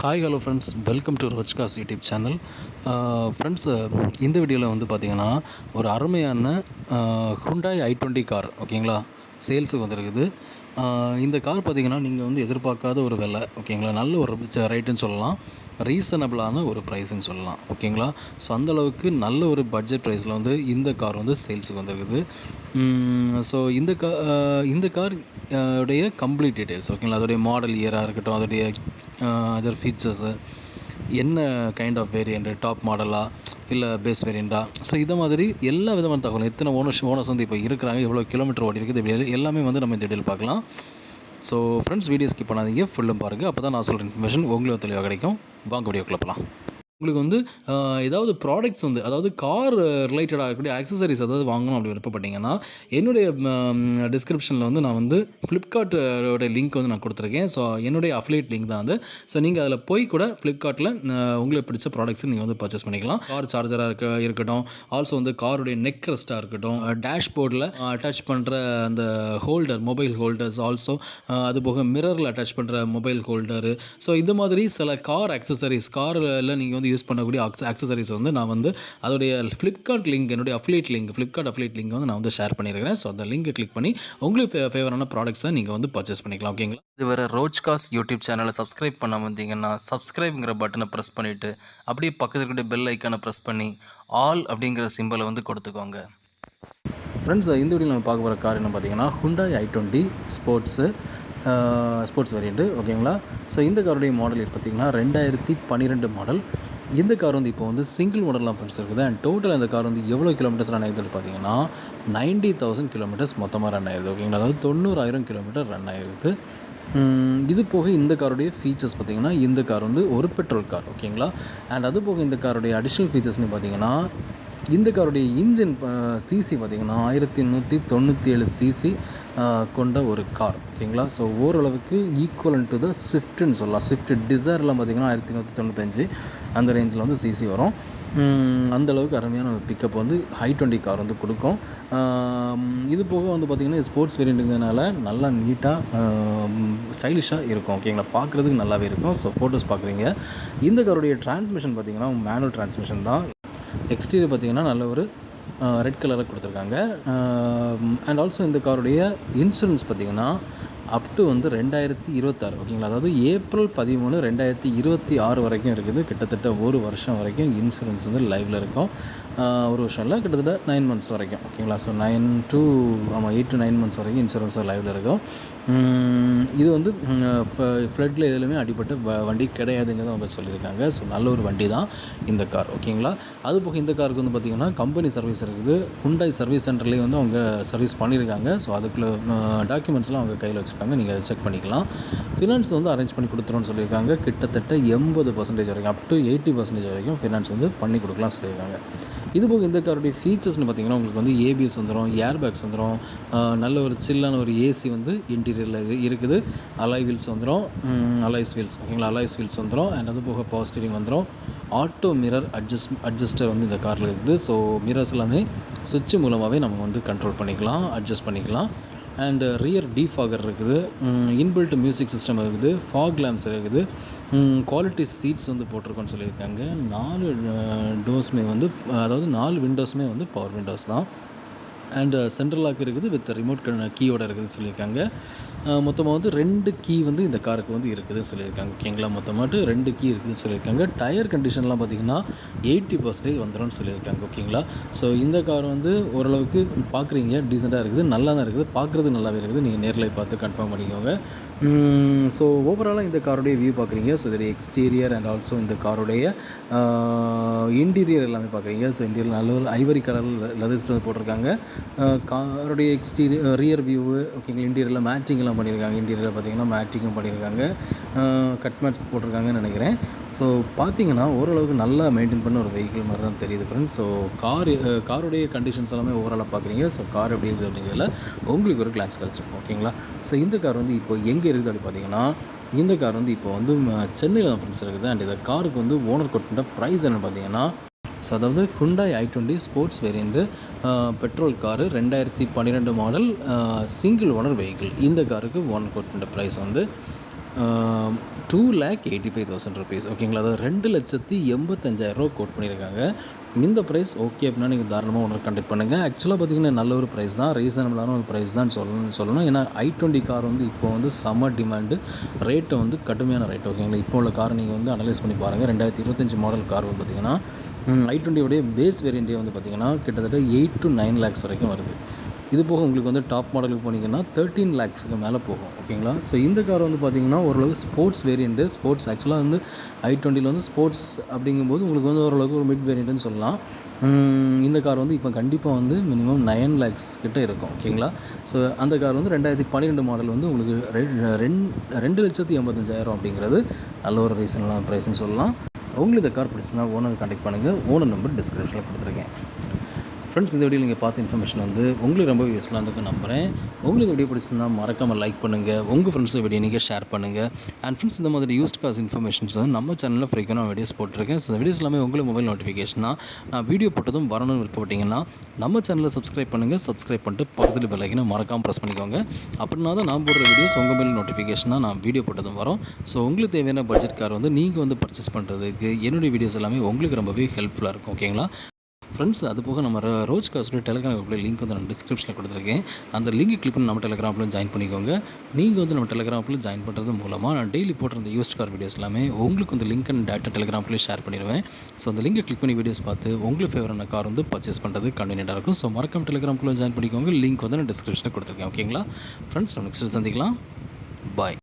Hi hello friends, welcome to ரோச்காஸ் YouTube channel. Friends, இந்த வீடியோவில் வந்து பார்த்திங்கன்னா ஒரு அருமையான ஹுண்டாய் i20 கார் ஓகேங்களா, சேல்ஸுக்கு வந்திருக்குது. இந்த கார் பார்த்திங்கன்னா நீங்கள் வந்து எதிர்பார்க்காத ஒரு விலை ஓகேங்களா, நல்ல ஒரு ரேட்டுன்னு சொல்லலாம், ரீசனபிளான ஒரு ப்ரைஸ்ன்னு சொல்லலாம் ஓகேங்களா. ஸோ அந்தளவுக்கு நல்ல ஒரு பட்ஜெட் ப்ரைஸில் வந்து இந்த கார் வந்து சேல்ஸுக்கு வந்திருக்குது. ஸோ இந்த கார் உடைய கம்ப்ளீட் டீட்டெயில்ஸ் ஓகேங்களா, அதோடைய மாடல் இயராக இருக்கட்டும், அதோடைய அதர் ஃபீச்சர்ஸு, என்ன கைண்ட் ஆஃப் வேரியண்ட்டு, டாப் மாடலா இல்லை பேஸ் வேரியண்ட்டா, ஸோ இதை மாதிரி எல்லா விதமான தகவலும், எத்தனை ஓனர்ஸ் வந்து இப்போ இருக்கிறாங்க, எவ்வளோ கிலோமீட்டர் ஓடி இருக்குது, இப்படி எல்லாமே வந்து நம்ம இந்த டீட்டெயில் பார்க்கலாம். ஸோ ஃப்ரெண்ட்ஸ், வீடியோ ஸ்கிப் பண்ணாதீங்க, ஃபுல்லும் பாருங்கள், அப்போ தான் நான் சொல்கிற இன்ஃபர்மேஷன் உங்களுக்கு தெளிவாக கிடைக்கும். வாங்க வீடியோக்குள்ள போகலாம். உங்களுக்கு வந்து ஏதாவது ப்ராடக்ட்ஸ் வந்து, அதாவது கார் ரிலேட்டடாக இருக்கக்கூடிய ஆக்சசரிஸ் ஏதாவது வாங்கணும் அப்படி விருப்பப்பட்டீங்கன்னா, என்னுடைய டிஸ்கிரிப்ஷனில் வந்து நான் வந்து ஃப்ளிப்கார்ட்டோட லிங்க் வந்து நான் கொடுத்துருக்கேன். ஸோ என்னுடைய அஃபிலியேட் லிங்க் தான் அது. ஸோ நீங்கள் அதில் போய் கூட ஃப்ளிப்கார்ட்டில் உங்களுக்கு பிடிச்ச ப்ராடக்ட்ஸ் நீங்கள் வந்து பர்ச்சேஸ் பண்ணிக்கலாம். கார் சார்ஜராக இருக்கட்டும், ஆல்சோ வந்து காருடைய நெக் ரெஸ்ட்டாக இருக்கட்டும், டேஷ்போர்டில் அட்டாச் பண்ணுற அந்த ஹோல்டர், மொபைல் ஹோல்டர்ஸ், ஆல்சோ அதுபோக மிரரில் அட்டாச் பண்ணுற மொபைல் ஹோல்டரு, ஸோ இந்த மாதிரி சில கார் ஆக்சசரிஸ், காரில் நீங்கள் வந்து யூஸ் பண்ணக்கூடிய ஆக்சசரிஸ் வந்து நான் வந்து அதோடைய ஃப்ளிப்கார்ட் லிங்க், என்னுடைய affiliate link, Flipkart affiliate link வந்து நான் வந்து ஷேர் பண்ணியிருக்கிறேன். ஸோ அந்த லிங்கை கிளிக் பண்ணி உங்களுக்கு ஃபேவரான ப்ராடக்ட்ஸை நீங்கள் வந்து பர்ச்சேஸ் பண்ணிக்கலாம் ஓகேங்களா. இதுவரை ரோச்காஸ் யூடியூப் சேனலை சப்ஸ்கிரைப் பண்ண வந்தீங்கன்னா சப்ஸ்கிரைப்ங்கிற பட்டனை ப்ரெஸ் பண்ணிவிட்டு அப்படியே பக்கத்தில் இருக்கிற பெல் ஐக்கானை ப்ரெஸ் பண்ணி ஆல் அப்படிங்கிற சிம்பிளை வந்து கொடுத்துக்கோங்க. ஃப்ரெண்ட்ஸ், இந்த வீடியோ நம்ம பார்க்க போகிற கார் என்ன பார்த்தீங்கன்னா ஹுண்டாய் i20 ஸ்போர்ட்ஸ் வேரியண்ட்டு ஓகேங்களா. ஸோ இந்த காருடைய மாடல் பார்த்தீங்கன்னா 2012 மாடல். இந்த கார் வந்து இப்போ வந்து சிங்கிள் ஓனர்லாம் ஃப்ரெண்ட்ஸ் இருக்குது. அண்ட் டோட்டல் அந்த கார் வந்து எவ்வளோ கிலோமீட்டர்ஸ் ரன் ஆகிடுது பார்த்தீங்கன்னா 90,000 கிலோமீட்டர்ஸ் மொத்தமாக ரன் ஆகிடுது ஓகேங்களா. அதாவது 90,000 கிலோமீட்டர் ரன் ஆகிருக்குது. இது போக இந்த காருடைய ஃபீச்சர்ஸ் பார்த்திங்கன்னா, இந்த கார் வந்து ஒரு பெட்ரோல் கார் ஓகேங்களா. அண்ட் அது போக இந்த காருடைய அடிஷ்னல் ஃபீச்சர்ஸ்னு பார்த்திங்கன்னா, இந்த காருடைய இன்ஜின் சிசி பார்த்திங்கன்னா 1197 சிசி கொண்ட ஒரு கார் ஓகேங்களா. ஸோ ஓரளவுக்கு ஈக்குவலன் டு த ஸ்விஃப்ட்னு சொல்லலாம். ஸ்விஃப்ட் டிசைர்லாம் பார்த்திங்கன்னா 1195 அந்த ரேஞ்சில் வந்து சிசி வரும். அந்தளவுக்கு அருமையான பிக்கப் வந்து i20 கார் வந்து கொடுக்கும். இது போக வந்து பார்த்திங்கன்னா ஸ்போர்ட்ஸ் வேரியண்ட்டுங்கிறதுனால நல்லா நீட்டாக ஸ்டைலிஷாக இருக்கும் ஓகேங்களா, பார்க்குறதுக்கு நல்லாவே இருக்கும். ஸோ ஃபோட்டோஸ் பார்க்குறீங்க. இந்த காருடைய டிரான்ஸ்மிஷன் பார்த்திங்கன்னா மேனுவல் டிரான்ஸ்மிஷன் தான். எக்ஸ்டீரியர் பார்த்திங்கன்னா நல்ல ஒரு ரெட் கலரில் கொடுத்துருக்காங்க. அண்ட் ஆல்சோ இந்த காருடைய இன்சூரன்ஸ் பார்த்திங்கன்னா அப் டு வந்து 2026 ஓகேங்களா. அதாவது ஏப்ரல் 13, 2026 வரைக்கும் இருக்குது. கிட்டத்தட்ட ஒரு வருஷம் வரைக்கும் இன்சூரன்ஸ் வந்து லைவில் இருக்கும். ஒரு வருஷம் இல்லை, கிட்டத்தட்ட 9 மந்த்ஸ் வரைக்கும் ஓகேங்களா. ஸோ 8 to 9 மந்த்ஸ் வரைக்கும் இன்சூரன்ஸ் லைவில் இருக்கும். இது வந்து ஃப்ளட்டில் எதுலையுமே அடிபட்டு வண்டி கிடையாதுங்கிறத அவங்க சொல்லியிருக்காங்க. ஸோ நல்ல ஒரு வண்டி தான் இந்த கார் ஓகேங்களா. அதுபோக இந்த காருக்கு வந்து பார்த்திங்கன்னா கம்பெனி சர்வீஸ் இருக்குது. ஹுண்டாய் சர்வீஸ் சென்டர்லேயே வந்து அவங்க சர்வீஸ் பண்ணியிருக்காங்க. ஸோ அதுக்குள்ள டாக்குமெண்ட்ஸ்லாம் அவங்க கையில் வச்சுருக்காங்க, நீங்கள் அதை செக் பண்ணிக்கலாம். ஃபினான்ஸ் வந்து அரேஞ்ச் பண்ணி கொடுத்துருவோன்னு சொல்லியிருக்காங்க. கிட்டத்தட்ட 80% வரைக்கும், அப் டு 80% வரைக்கும் ஃபினான்ஸ் வந்து பண்ணி கொடுக்கலாம் சொல்லியிருக்காங்க. இதுபோக இந்த காருடைய ஃபீச்சர்ஸ்னு பார்த்திங்கன்னா உங்களுக்கு வந்து ஏபிஎஸ் வந்துடும், ஏர் பேக்ஸ் வந்துடும், நல்ல ஒரு சில்லான ஒரு ஏசி வந்து இன்டீரியரில் இருக்குது, அலாய் வீல்ஸ் வந்துடும், அலாய்ஸ் வீல்ஸ் ஓகேங்களா, அலாய்ஸ் வீல்ஸ் வந்துடும். அண்ட் அது போக பவர் ஸ்டீரிங் வந்துடும். ஆட்டோ மிரர் அட்ஜஸ்டர் வந்து இந்த காரில் இருக்குது. ஸோ மிரர்ஸ் எல்லாமே சுவிட்ச் மூலமாகவே நம்ம வந்து கண்ட்ரோல் பண்ணிக்கலாம், அட்ஜஸ்ட் பண்ணிக்கலாம். அண்ட் ரியர் டீஃபாகர் இருக்குது, இன்பில்ட் மியூசிக் சிஸ்டம் இருக்குது, ஃபாக் லேம்ப்ஸ் இருக்குது, குவாலிட்டி சீட்ஸ் வந்து போட்டிருக்கோன்னு சொல்லியிருக்காங்க. 4 டோர்ஸுமே வந்து, அதாவது 4 விண்டோஸுமே வந்து பவர் விண்டோஸ் தான். அண்ட் சென்ட்ரல் லாக் இருக்குது வித் ரிமோட் கீயோட இருக்குதுன்னு சொல்லியிருக்காங்க. மொத்தமாக வந்து 2 கீ வந்து இந்த காருக்கு வந்து இருக்குதுன்னு சொல்லியிருக்காங்க ஓகேங்களா. மொத்தமாட்டு 2 கீ இருக்குதுன்னு சொல்லியிருக்காங்க. டயர் கண்டிஷன்லாம் பார்த்திங்கன்னா 80% வந்துடும்னு சொல்லியிருக்காங்க ஓகேங்களா. ஸோ இந்த கார் வந்து ஓரளவுக்கு பார்க்குறீங்க டீசெண்டாக இருக்குது, நல்லா தான் இருக்குது, பார்க்குறது நல்லாவே இருக்குது. நீங்கள் நேரில் பார்த்து கன்ஃபார்ம் பண்ணிக்கோங்க. ஸோ ஓவராலாக இந்த காருடைய வியூ பார்க்குறீங்க. ஸோ இதோடைய எக்ஸ்டீரியர் அண்ட் ஆல்சோ இந்த காருடைய இன்டீரியர் எல்லாமே பார்க்குறீங்க. ஸோ இன்டீரியர் நல்ல ஒரு ஐவரி கலர் லெதர் சீட் போட்டிருக்காங்க. காருடைய ரியர் வியூவு ஓகேங்களா. இன்டீரியரில் மேட்டிங்லாம் பண்ணியிருக்காங்க. இன்டீரியரில் பார்த்திங்கன்னா மேட்டிங்கும் பண்ணியிருக்காங்க, கட் மேட்ஸ் போட்டிருக்காங்கன்னு நினைக்கிறேன். ஸோ பார்த்தீங்கன்னா ஓரளவுக்கு நல்லா மெயின்டைன் பண்ண ஒரு வெஹிக்கிள் மாதிரி தான் தெரியுது ஃப்ரெண்ட்ஸ். ஸோ காருடைய கண்டிஷன்ஸ் எல்லாமே ஓவராலாக பார்க்குறீங்க. ஸோ கார் எப்படி இருக்குது அப்படிங்கிறதுல உங்களுக்கு ஒரு கிளான்ஸ் கிடச்சிருக்கும் ஓகேங்களா. ஸோ இந்த கார் வந்து இப்போ எங்கே இருக்குது அப்படி பார்த்தீங்கன்னா, இந்த கார் வந்து இப்போ வந்து சென்னையில் தான் ஃப்ரெண்ட்ஸ் இருக்குது. அண்ட் இந்த காருக்கு வந்து ஓனர் கொட்ட ப்ரைஸ் என்னென்னு பார்த்தீங்கன்னா, ஸோ அதாவது Hyundai i20 sports variant petrol car 2012 model single owner vehicle. இந்த காருக்கு ஓனர் கொட்ட ப்ரைஸ் வந்து 2,85,000 ருபீஸ் ஓகேங்களா. அதாவது 2,85,000 கோட் பண்ணியிருக்காங்க. இந்த ப்ரைஸ் ஓகே அப்படின்னா நீங்கள் தாராளமாக ஓனர் கான்டாக்ட் பண்ணுங்கள். ஆக்சுவலாக பார்த்தீங்கன்னா நல்ல ஒரு ப்ரைஸ் தான், ரீசனபிளான ஒரு ப்ரைஸ் தான் சொல்லணும். ஏன்னா i20 கார் வந்து இப்போ வந்து செம்ம டிமாண்டு, ரேட்டு வந்து கடுமையான ரேட் ஓகேங்களா. இப்போ உள்ள காரை நீங்கள் வந்து அனலைஸ் பண்ணி பாருங்கள். 2025 மாடல் கார் வந்து பார்த்தீங்கன்னா i20 பேஸ் வேரியண்ட்டே வந்து பார்த்தீங்கன்னா கிட்டத்தட்ட 8 to 9 லேக்ஸ் வரைக்கும் வருது. இது போக உங்களுக்கு வந்து டாப் மாடலுக்கு போனீங்கன்னா 13 லேக்ஸுக்கு மேலே போகும் ஓகேங்களா. ஸோ இந்த கார் வந்து பார்த்தீங்கன்னா ஓரளவு ஸ்போர்ட்ஸ் வேரியண்ட்டு. ஸ்போர்ட்ஸ் ஆக்சுவலாக வந்து i20 வந்து ஸ்போர்ட்ஸ் அப்படிங்கும்போது உங்களுக்கு வந்து ஓரளவுக்கு ஒரு மிட் வேரியண்ட்டுன்னு சொல்லலாம். இந்த கார் வந்து இப்போ கண்டிப்பாக வந்து மினிமம் 9 லேக்ஸ் கிட்ட இருக்கும் ஓகேங்களா. ஸோ அந்த கார் வந்து 2012 மாடல் வந்து உங்களுக்கு 2,85,000 அப்படிங்கிறது நல்ல ஒரு ரீசனபிளான ப்ரைஸ்ன்னு சொல்லலாம். உங்களுக்கு இந்த கார் பிடிச்சுன்னா ஓனர் கான்டாக்ட் பண்ணுங்கள். ஓனர் நம்பர் டிஸ்கிரிப்ஷனில் கொடுத்துருக்கேன். ஃப்ரெண்ட்ஸ், இந்த வீடியோ நீங்கள் பார்த்த இன்ஃபர்மேஷன் வந்து உங்களுக்கு ரொம்ப யூஸ்ஃபுல்லாக இருந்திருக்குன்னு நம்புகிறேன். உங்களுக்கு வீடியோ பிடிச்சிருந்தா மறக்காமல் லைக் பண்ணுங்கள், உங்கள் ஃப்ரெண்ட்ஸை வீடியோ நீங்கள் ஷேர் பண்ணுங்கள். அண்ட் ஃப்ரெண்ட்ஸ், இந்த மாதிரி யூஸ்ட் கார்ஸ் இன்ஃபர்மேஷன்ஸ் வந்து நம்ம சேனலில் ஃப்ரீக்கான வீடியோஸ் போட்டிருக்கேன். ஸோ வீடியோஸ் எல்லாமே உங்களுக்கு மொபைல் நோட்டிஃபிகேஷனாக நான் வீடியோ போட்டதும் வரணும்னு விருப்பப்பட்டீங்கன்னா நம்ம சேனலை சப்ஸ்கிரைப் பண்ணுங்கள். சப்ஸ்கிரைப் பண்ணிட்டு பக்கத்தில் பெல் ஐக்கனை மறக்காமல் ப்ரெஸ் பண்ணிக்கோங்க. அப்படின்னா தான் நான் போடுற வீடியோஸ் உங்கள் மொபைல் நோட்டிஃபிகேஷனாக நான் வீடியோ போட்டதும் வரும். ஸோ உங்களுக்கு தேவையான பட்ஜெட் கார் வந்து நீங்கள் வந்து பர்ச்சேஸ் பண்ணுறதுக்கு என்னுடைய வீடியோஸ் எல்லாமே உங்களுக்கு ரொம்பவே ஹெல்ப்ஃபுல்லாக இருக்கும் ஓகேங்களா. ஃப்ரெண்ட்ஸ், அது போக நம்ம ரோஜ் கார்ஸோட டெலிகிராம் குரூப்பில் லிங்க் வந்து நான் டிஸ்கிரிப்ஷனில் கொடுத்துருக்கேன். அந்த லிங்க் கிளிக் பண்ணி நம்ம டெலிகிராமில் ஜாயின் பண்ணிக்கோங்க. நீங்கள் வந்து நம்ம டெலிகிராமில் ஜாயின் பண்ணுறது மூலமாக நான் டெய்லி போடுற இந்த யூஸ்ட் கார் வீடியோஸ் எல்லாமே உங்களுக்கு அந்த லிங்க் அண்ட் டேட்டா டெலிகிராம்லேயே ஷேர் பண்ணிடுவேன். ஸோ அந்த லிங்கை கிளிக் பண்ணி வீடியோஸ் பார்த்து உங்களுக்கு ஃபேவரான கார் வந்து பர்ச்சேஸ் பண்ணுறது கன்வீனியன்ட்டாக இருக்கும். ஸோ மறக்காம டெலிகிராம்குள்ளே ஜாயின் பண்ணிக்கோங்க. லிங்க் வந்து நான் டிஸ்கிரிப்ஷனில் கொடுத்துருக்கேன் ஓகேங்களா. ஃப்ரெண்ட்ஸ், நம்ம நெக்ஸ்ட் சந்திக்கலாம். பாய்.